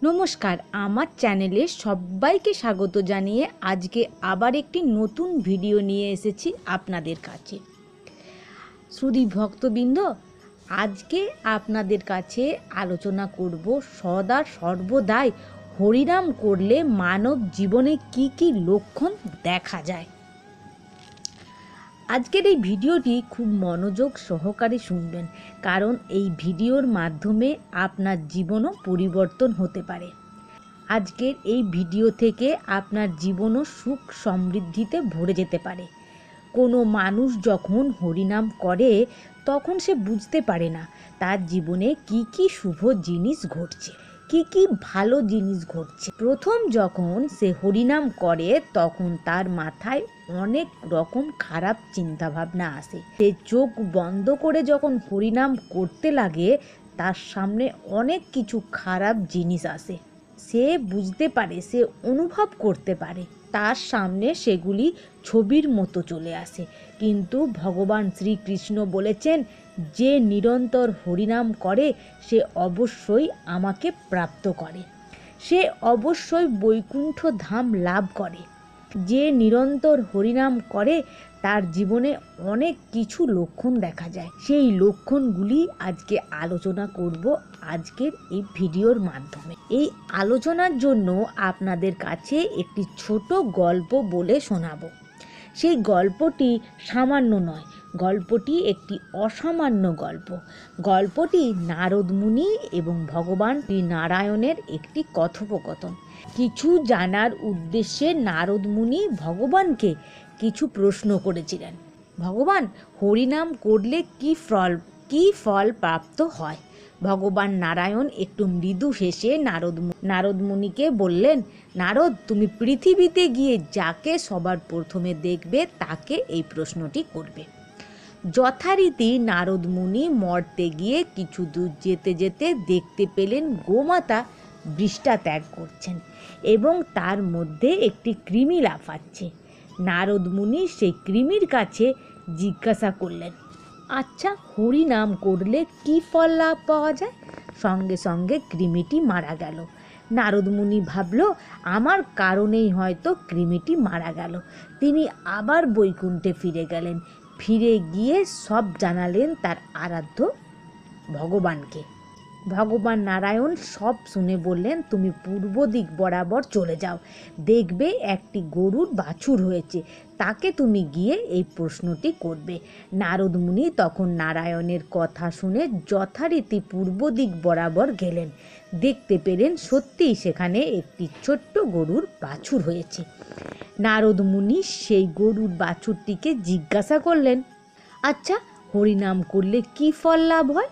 নমস্কার, আমার চ্যানেলে সবাইকে স্বাগত জানিয়ে আজকে আবার একটি নতুন ভিডিও নিয়ে এসেছি আপনাদের কাছে। শ্রুতি ভক্তবৃন্দ, আজকে আপনাদের কাছে আলোচনা করব সদা সর্বদাই হরিনাম করলে মানব জীবনে কি কি লক্ষণ দেখা যায়। আজকের এই ভিডিওটি খুব মনোযোগ সহকারে শুনবেন, কারণ এই ভিডিওর মাধ্যমে আপনার জীবনও পরিবর্তন হতে পারে। আজকের এই ভিডিও থেকে আপনার জীবনও সুখ সমৃদ্ধিতে ভরে যেতে পারে। কোনো মানুষ যখন হরিনাম করে তখন সে বুঝতে পারে না তার জীবনে কি কি শুভ জিনিস ঘটছে, কি কি ভালো জিনিস ঘটছে। প্রথম যখন সে হরিনাম করে তখন তার মাথায় অনেক রকম খারাপ চিন্তাভাবনা আসে। সে চোখ বন্ধ করে যখন হরিনাম করতে লাগে তার সামনে অনেক কিছু খারাপ জিনিস আসে। সে বুঝতে পারে, সে অনুভব করতে পারে, তার সামনে সেগুলি ছবির মতো চলে আসে। কিন্তু ভগবান শ্রীকৃষ্ণ বলেছেন, যে নিরন্তর হরিনাম করে সে অবশ্যই আমাকে প্রাপ্ত করে, সে অবশ্যই বৈকুণ্ঠ ধাম লাভ করে। যে নিরন্তর হরিনাম করে তার জীবনে অনেক কিছু লক্ষণ দেখা যায়। সেই লক্ষণগুলি আজকে আলোচনা করব আজকের এই ভিডিওর মাধ্যমে। এই আলোচনার জন্য আপনাদের কাছে একটি ছোট গল্প বলে শোনাবো। সেই গল্পটি সামান্য নয়, গল্পটি একটি অসামান্য গল্প। গল্পটি নারদ মুনি এবং ভগবান শ্রী নারায়ণের একটি কথোপকথন। কিছু জানার উদ্দেশ্যে নারদ মুনি ভগবানকে কিছু প্রশ্ন করেছিলেন। ভগবান, হরিনাম করলে কি ফল প্রাপ্ত হয়? ভগবান নারায়ণ একটু মৃদু হেসে নারদ মুনিকে বললেন, নারদ, তুমি পৃথিবীতে গিয়ে যাকে সবার প্রথমে দেখবে তাকে এই প্রশ্নটি করবে। যথারীতি নারদ মুনি মর্তে গিয়ে কিছু দূর যেতে যেতে দেখতে পেলেন গোমাতা বিষ্ঠা ত্যাগ করছেন এবং তার মধ্যে একটি কৃমি লাফাচ্ছে। নারদ মুনি সেই কৃমির কাছে জিজ্ঞাসা করলেন, আচ্ছা, হরিনাম করলে কি ফল লাভ পাওয়া যায়? সঙ্গে সঙ্গে কৃমিটি মারা গেল। নারদ মুনি ভাবল, আমার কারণেই হয়তো কৃমিটি মারা গেল। তিনি আবার বৈকুণ্ঠে ফিরে গেলেন। ফিরে গিয়ে সব জানালেন তার আরাধ্য ভগবানকে। ভগবান নারায়ণ সব শুনে বললেন, তুমি পূর্ব দিক বরাবর চলে যাও, দেখবে একটি গরুর বাছুর হয়েছে, তাকে তুমি গিয়ে এই প্রশ্নটি করবে। নারদ মুনি তখন নারায়ণের কথা শুনে যথারীতি পূর্ব দিক বরাবর গেলেন। দেখতে পেলেন সত্যিই সেখানে একটি ছোট্ট গরুর বাছুর হয়েছে। নারদ মুনি সেই গরুর বাছুরটিকে জিজ্ঞাসা করলেন, আচ্ছা, হরিনাম করলে কি ফল লাভ হয়?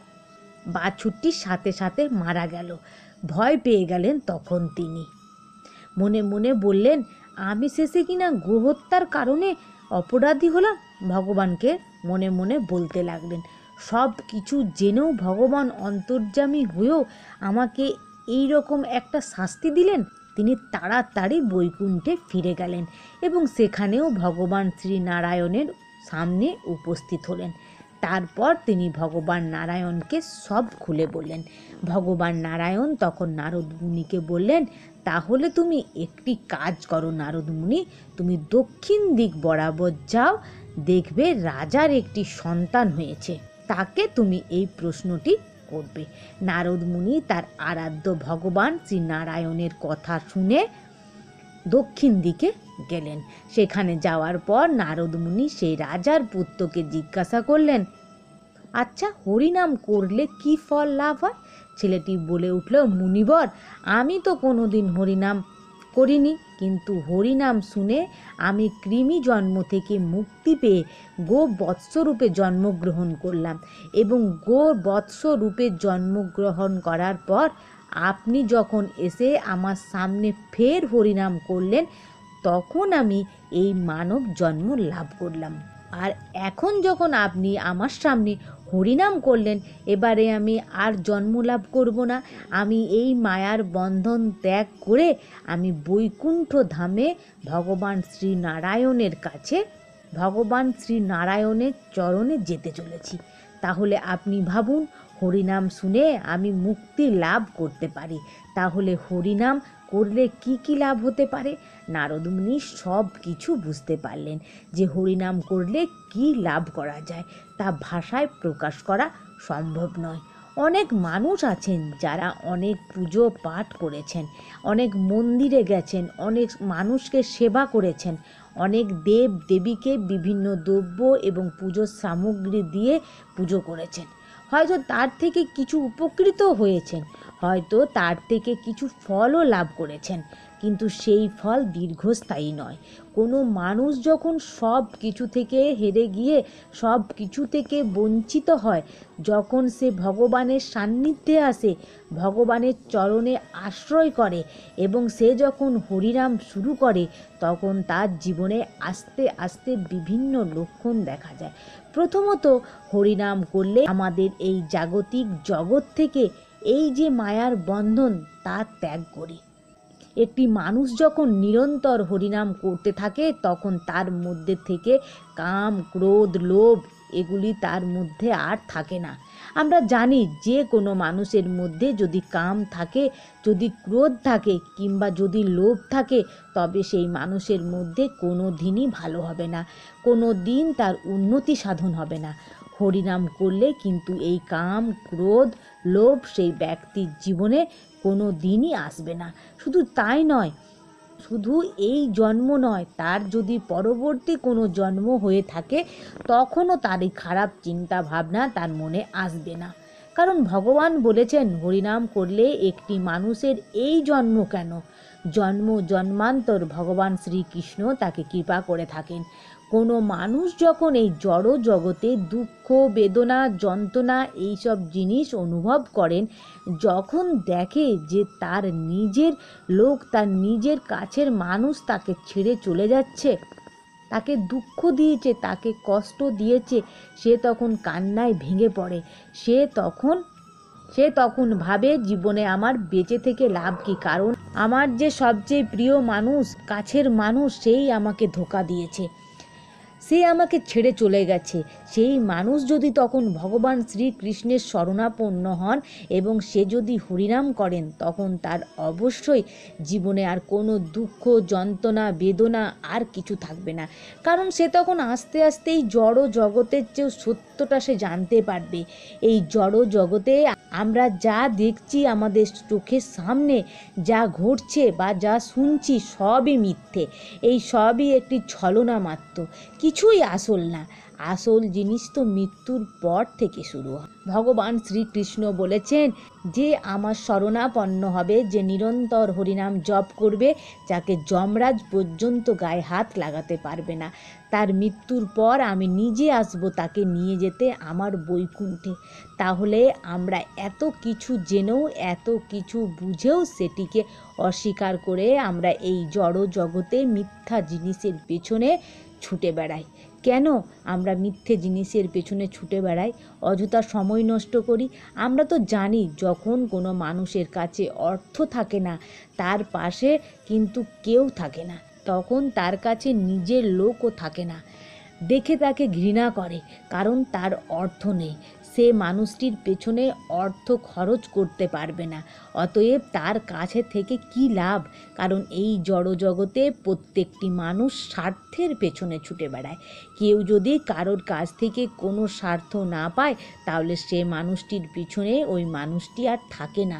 বাছুরটির সাথে সাথে মারা গেল। ভয় পেয়ে গেলেন তখন তিনি। মনে মনে বললেন, আমি শেষে কিনা গোহত্যার কারণে অপরাধী হলাম। ভগবানকে মনে মনে বলতে লাগলেন। সব কিছু জেনেও ভগবান অন্তর্যামী হয়েও আমাকে এই রকম একটা শাস্তি দিলেন। তিনি তাড়াতাড়ি বৈকুণ্ঠে ফিরে গেলেন এবং সেখানেও ভগবান শ্রী নারায়ণের সামনে উপস্থিত হলেন। তারপর তিনি ভগবান নারায়ণকে সব খুলে বললেন। ভগবান নারায়ণ তখন নারদ মুনিকে বললেন, তাহলে তুমি একটি কাজ করো নারদ মুনি, তুমি দক্ষিণ দিক বরাবর যাও, দেখবে রাজার একটি সন্তান হয়েছে, তাকে তুমি এই প্রশ্নটি করবে। নারদ মুনি তার আরাধ্য ভগবান শ্রী নারায়ণের কথা শুনে দক্ষিণ দিকে গেলেন। সেখানে যাওয়ার পর নারদ মুনি সেই রাজার পুত্রকে জিজ্ঞাসা করলেন, আচ্ছা, হরিনাম করলে কি ফল লাভ হয়? ছেলেটি বলে উঠল, মুনিবর, আমি তো কোনোদিন হরিনাম করিনি, কিন্তু হরিনাম শুনে আমি কৃমি জন্ম থেকে মুক্তি পেয়ে গো বৎসরূপে জন্মগ্রহণ করলাম এবং গো বৎসরূপে জন্মগ্রহণ করার পর আপনি যখন এসে আমার সামনে ফের হরিনাম করলেন, তখন আমি এই মানব জন্ম লাভ করলাম। আর এখন যখন আপনি আমার সামনে হরিনাম করলেন, এবারে আমি আর জন্ম লাভ করব না। আমি এই মায়ার বন্ধন ত্যাগ করে আমি বৈকুণ্ঠ ধামে ভগবান শ্রী নারায়ণের কাছে, ভগবান শ্রী নারায়ণের চরণে যেতে চলেছি। তাহলে আপনি ভাবুন, হরিনাম শুনে আমি মুক্তি লাভ করতে পারি। তাহলে হরিনাম করলে কি কি লাভ হতে পারে? নারদ মুনি সব কিছু বুঝতে পারলেন যে হরিনাম করলে কি লাভ করা যায়, তা ভাষায় প্রকাশ করা সম্ভব নয়। অনেক মানুষ আছেন যারা অনেক পুজো পাঠ করেছেন, অনেক মন্দিরে গেছেন, অনেক মানুষকে সেবা করেছেন, অনেক দেব দেবীকে বিভিন্ন দ্রব্য এবং পুজোর সামগ্রী দিয়ে পুজো করেছেন। হয়তো তার থেকে কিছু উপকৃত হয়েছেন, হয়তো তার থেকে কিছু ফলও লাভ করেছেন, কিন্তু সেই ফল দীর্ঘস্থায়ী নয়। কোনো মানুষ যখন সব কিছু থেকে হেরে গিয়ে সব কিছু থেকে বঞ্চিত হয়, যখন সে ভগবানের সান্নিধ্যে আসে, ভগবানের চরণে আশ্রয় করে এবং সে যখন হরিনাম শুরু করে, তখন তার জীবনে আস্তে আস্তে বিভিন্ন লক্ষণ দেখা যায়। প্রথমত, হরিনাম করলে আমাদের এই জাগতিক জগৎ থেকে এই যে মায়ার বন্ধন, তা ত্যাগ করি। একটি মানুষ যখন নিরন্তর হরিনাম করতে থাকে, তখন তার মধ্যে থেকে কাম, ক্রোধ, লোভ এগুলি তার মধ্যে আর থাকে না। আমরা জানি যে কোনো মানুষের মধ্যে যদি কাম থাকে, যদি ক্রোধ থাকে কিংবা যদি লোভ থাকে, তবে সেই মানুষের মধ্যে কোনো দিনই ভালো হবে না, কোনো দিন তার উন্নতি সাধন হবে না। হরিনাম করলে কিন্তু এই কাম, ক্রোধ, লোভ সেই ব্যক্তির জীবনে কোনো দিনই আসবে না। শুধু তাই নয়, শুধু এই জন্ম নয়, তার যদি পরবর্তী কোনো জন্ম হয়ে থাকে, তখনও তার এই খারাপ চিন্তা ভাবনা তার মনে আসবে না। কারণ ভগবান বলেছেন, হরিনাম করলে একটি মানুষের এই জন্ম কেন, জন্ম জন্মান্তর ভগবান শ্রীকৃষ্ণ তাকে কৃপা করে থাকেন। কোনো মানুষ যখন এই জড় জগতে দুঃখ, বেদনা, যন্ত্রণা এইসব জিনিস অনুভব করেন, যখন দেখে যে তার নিজের লোক, তার নিজের কাছের মানুষ তাকে ছেড়ে চলে যাচ্ছে, তাকে দুঃখ দিয়েছে, তাকে কষ্ট দিয়েছে, সে তখন কান্নায় ভেঙে পড়ে। সে তখন ভাবে, জীবনে আমার বেঁচে থেকে লাভ কি? কারণ আমার যে সবচেয়ে প্রিয় মানুষ, কাছের মানুষ, সেই আমাকে ধোঁকা দিয়েছে, সে আমাকে ছেড়ে চলে গেছে। সেই মানুষ যদি তখন ভগবান শ্রীকৃষ্ণের শরণাপন্ন হন এবং সে যদি হরিনাম করেন, তখন তার অবশ্যই জীবনে আর কোনো দুঃখ, যন্ত্রণা, বেদনা আর কিছু থাকবে না। কারণ সে তখন আস্তে আস্তে এই জড় জগতের যে সত্যটা সে জানতে পারবে। এই জড় জগতে আমরা যা দেখছি, আমাদের চোখের সামনে যা ঘটছে বা যা শুনছি, সবই মিথ্যে। এই সবই একটি ছলনা মাত্র, কিছুই আসল না। আসল জিনিস তো মৃত্যুর পর থেকে শুরু হয়। ভগবান শ্রীকৃষ্ণ বলেছেন, যে আমার শরণাপন্ন হবে, যে নিরন্তর হরিনাম জপ করবে, যাকে যমরাজ পর্যন্ত গায়ে হাত লাগাতে পারবে না, তার মৃত্যুর পর আমি নিজে আসব তাকে নিয়ে যেতে আমার বৈকুণ্ঠে। তাহলে আমরা এত কিছু জেনেও, এত কিছু বুঝেও সেটিকে অস্বীকার করে আমরা এই জড় জগতে মিথ্যা জিনিসের পেছনে ছুটে বেড়াই। কেন আমরা মিথ্যে জিনিসের পেছনে ছুটে বেড়াই, অযথা সময় নষ্ট করি? আমরা তো জানি, যখন কোনো মানুষের কাছে অর্থ থাকে না, তার পাশে কিন্তু কেউ থাকে না, তখন তার কাছে নিজের লোকও থাকে না, দেখে তাকে ঘৃণা করে, কারণ তার অর্থ নেই। সে মানুষটির পেছনে অর্থ খরচ করতে পারবে না, অতএব তার কাছে থেকে কি লাভ? কারণ এই জড় জগতে প্রত্যেকটি মানুষ স্বার্থের পেছনে ছুটে বেড়ায়। কেউ যদি কারোর কাছ থেকে কোনো স্বার্থ না পায়, তাহলে সে মানুষটির পিছনে ওই মানুষটি আর থাকে না,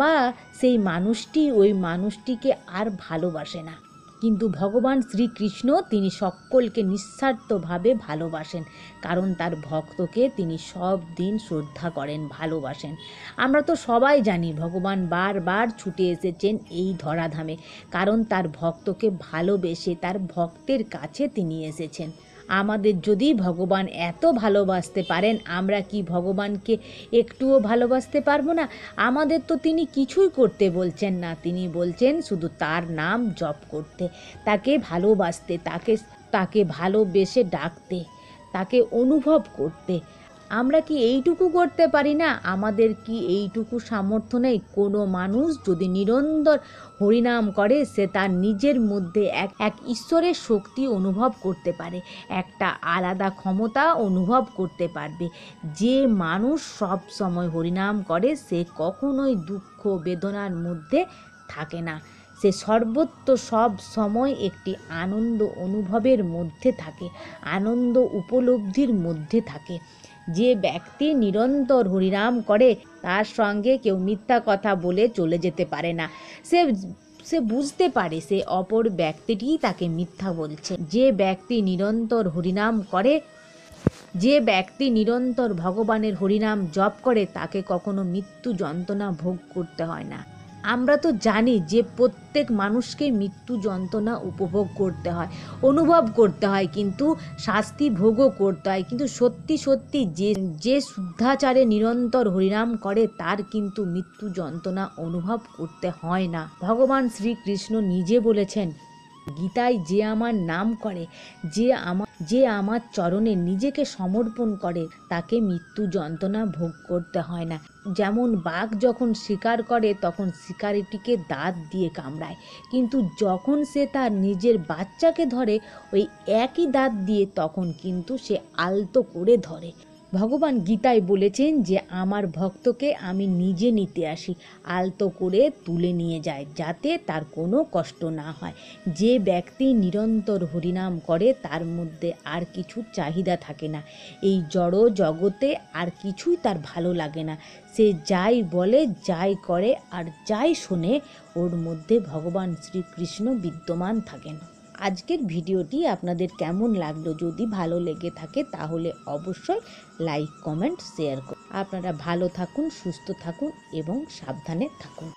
বা সেই মানুষটি ওই মানুষটিকে আর ভালোবাসে না। কিন্তু ভগবান শ্রীকৃষ্ণ তিনি সকলকে নিঃস্বার্থভাবে ভালোবাসেন, কারণ তার ভক্তকে তিনি সব দিন শ্রদ্ধা করেন, ভালোবাসেন। আমরা তো সবাই জানি ভগবান বারবার ছুটে এসেছেন এই ধরাধামে, কারণ তার ভক্তকে ভালোবেসে তার ভক্তের কাছে তিনি এসেছেন। আমাদের যদি ভগবান এত ভালোবাসতে পারেন, আমরা কি ভগবানকে একটুও ভালোবাসতে পারবো না? আমাদের তো তিনি কিছুই করতে বলছেন না, তিনি বলছেন শুধু তার নাম জপ করতে, তাকে ভালোবাসতে, তাকে ভালোবেসে ডাকতে, তাকে অনুভব করতে। আমরা কি এইটুকু করতে পারি না? আমাদের কি এইটুকু সামর্থ্য নেই? কোনো মানুষ যদি নিরন্তর হরিনাম করে সে তার নিজের মধ্যে এক ঈশ্বরের শক্তি অনুভব করতে পারে, একটা আলাদা ক্ষমতা অনুভব করতে পারবে। যে মানুষ সব সময় হরিনাম করে সে কখনোই দুঃখ বেদনার মধ্যে থাকে না, সে সর্বত্র সব সময় একটি আনন্দ অনুভবের মধ্যে থাকে, আনন্দ উপলব্ধির মধ্যে থাকে। যে ব্যক্তি নিরন্তর হরিনাম করে তার সঙ্গে কেউ মিথ্যা কথা বলে চলে যেতে পারে না। সে বুঝতে পারে সে অপর ব্যক্তিটিই তাকে মিথ্যা বলছে। যে ব্যক্তি নিরন্তর হরিনাম করে, যে ব্যক্তি নিরন্তর ভগবানের হরিনাম জপ করে তাকে কখনো মৃত্যু যন্ত্রণা ভোগ করতে হয় না। আমরা তো জানি যে প্রত্যেক মানুষকে মৃত্যু যন্ত্রণা উপভোগ করতে হয়, অনুভব করতে হয়, কিন্তু শাস্তি ভোগও করতে হয়। কিন্তু সত্যি সত্যি যে শুদ্ধাচারে নিরন্তর হরিনাম করে তার কিন্তু মৃত্যু যন্ত্রণা অনুভব করতে হয় না। ভগবান শ্রীকৃষ্ণ নিজে বলেছেন গীতায়, যে আমার নাম করে, যে আমার চরণে নিজেকে সমর্পণ করে তাকে মৃত্যু যন্ত্রণা ভোগ করতে হয় না। যেমন বাঘ যখন শিকার করে তখন শিকারিটিকে দাঁত দিয়ে কামড়ায়, কিন্তু যখন সে তার নিজের বাচ্চাকে ধরে ওই একই দাঁত দিয়ে তখন কিন্তু সে আলতো করে ধরে। ভগবান গীতায় বলেছেন যে আমার ভক্তকে আমি নিজে নিতে আসি, আলতো করে তুলে নিয়ে যায় যাতে তার কোনো কষ্ট না হয়। যে ব্যক্তি নিরন্তর হরিনাম করে তার মধ্যে আর কিছু চাহিদা থাকে না, এই জড় জগতে আর কিছুই তার ভালো লাগে না। সে যাই বলে, যাই করে আর যাই শোনে ওর মধ্যে ভগবান শ্রীকৃষ্ণ বিদ্যমান থাকেন। আজকের ভিডিওটি আপনাদের কেমন লাগলো? যদি ভালো লেগে থাকে তাহলে অবশ্যই লাইক, কমেন্ট, শেয়ার করুন। আপনারা ভালো থাকুন, সুস্থ থাকুন এবং সাবধানে থাকুন।